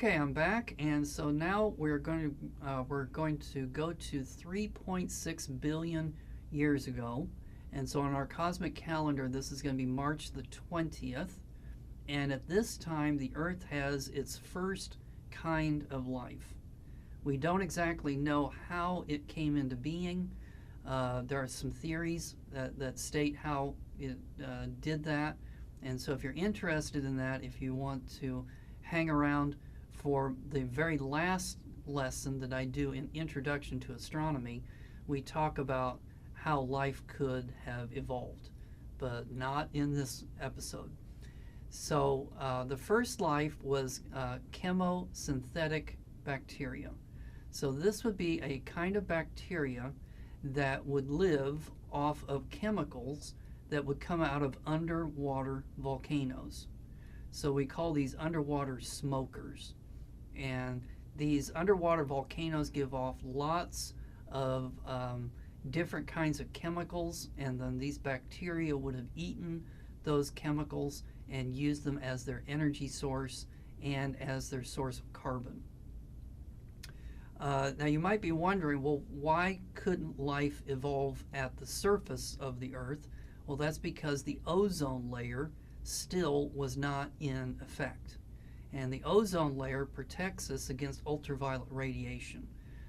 Okay, I'm back, and so now we're going to go to 3.6 billion years ago, and so on our cosmic calendar, this is going to be March the 20th, and at this time, the Earth has its first kind of life. We don't exactly know how it came into being. There are some theories that state how it did that, and so if you're interested in that, if you want to hang around for the very last lesson that I do in Introduction to Astronomy, we talk about how life could have evolved, but not in this episode. So, the first life was chemosynthetic bacteria. So, this would be a kind of bacteria that would live off of chemicals that would come out of underwater volcanoes. So, we call these underwater smokers. And these underwater volcanoes give off lots of different kinds of chemicals, and then these bacteria would have eaten those chemicals and used them as their energy source and as their source of carbon. Now you might be wondering, well, why couldn't life evolve at the surface of the Earth? Well, that's because the ozone layer still was not in effect. And the ozone layer protects us against ultraviolet radiation.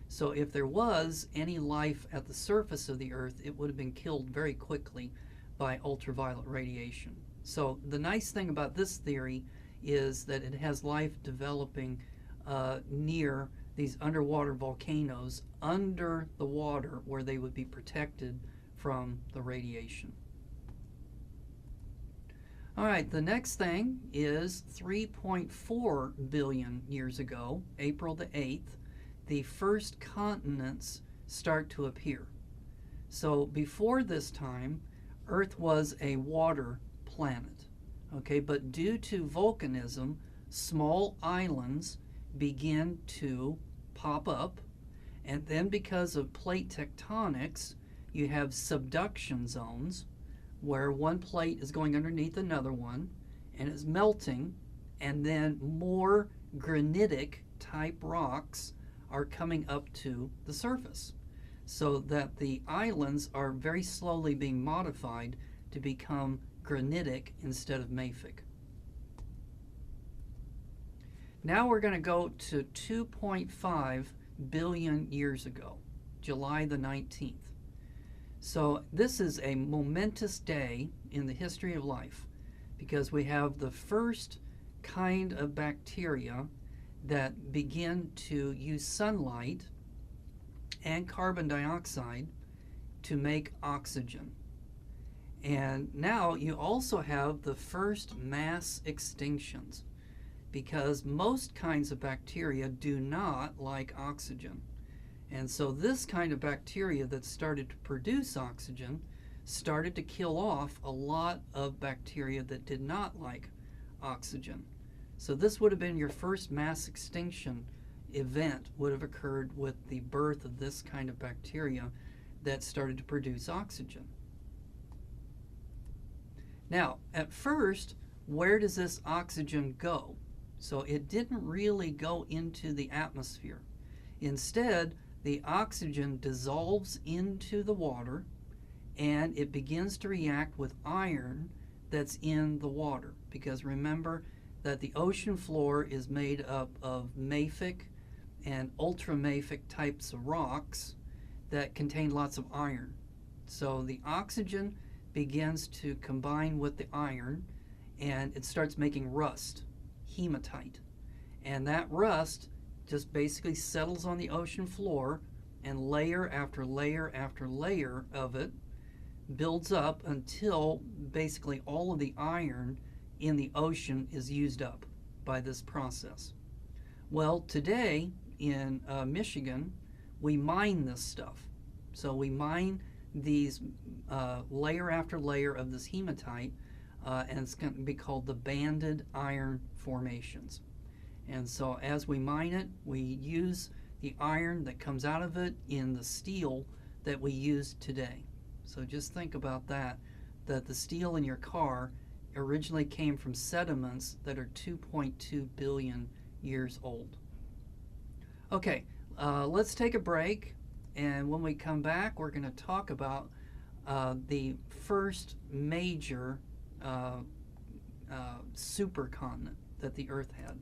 So if there was any life at the surface of the Earth, it would have been killed very quickly by ultraviolet radiation. So the nice thing about this theory is that it has life developing near these underwater volcanoes under the water where they would be protected from the radiation. All right, the next thing is 3.4 billion years ago, April the 8th, the first continents start to appear. So before this time, Earth was a water planet, okay, but due to volcanism, small islands begin to pop up, and then because of plate tectonics, you have subduction zones where one plate is going underneath another one and is melting, and then more granitic type rocks are coming up to the surface, so that the islands are very slowly being modified to become granitic instead of mafic. Now we're going to go to 2.5 billion years ago, July the 19th. So this is a momentous day in the history of life because we have the first kind of bacteria that begin to use sunlight and carbon dioxide to make oxygen. And now you also have the first mass extinctions because most kinds of bacteria do not like oxygen. And so this kind of bacteria that started to produce oxygen started to kill off a lot of bacteria that did not like oxygen. So this would have been your first mass extinction event would have occurred with the birth of this kind of bacteria that started to produce oxygen. Now, at first, where does this oxygen go? So it didn't really go into the atmosphere. Instead, the oxygen dissolves into the water and it begins to react with iron that's in the water. Because remember that the ocean floor is made up of mafic and ultramafic types of rocks that contain lots of iron. So the oxygen begins to combine with the iron and it starts making rust, hematite. And that rust just basically settles on the ocean floor, and layer after layer after layer of it builds up until basically all of the iron in the ocean is used up by this process. Well, today in Michigan, we mine this stuff. So we mine these layer after layer of this hematite, and it's going to be called the banded iron formations. And so as we mine it, we use the iron that comes out of it in the steel that we use today. So just think about that the steel in your car originally came from sediments that are 2.2 billion years old. Okay, let's take a break, and when we come back, we're going to talk about the first major supercontinent that the Earth had.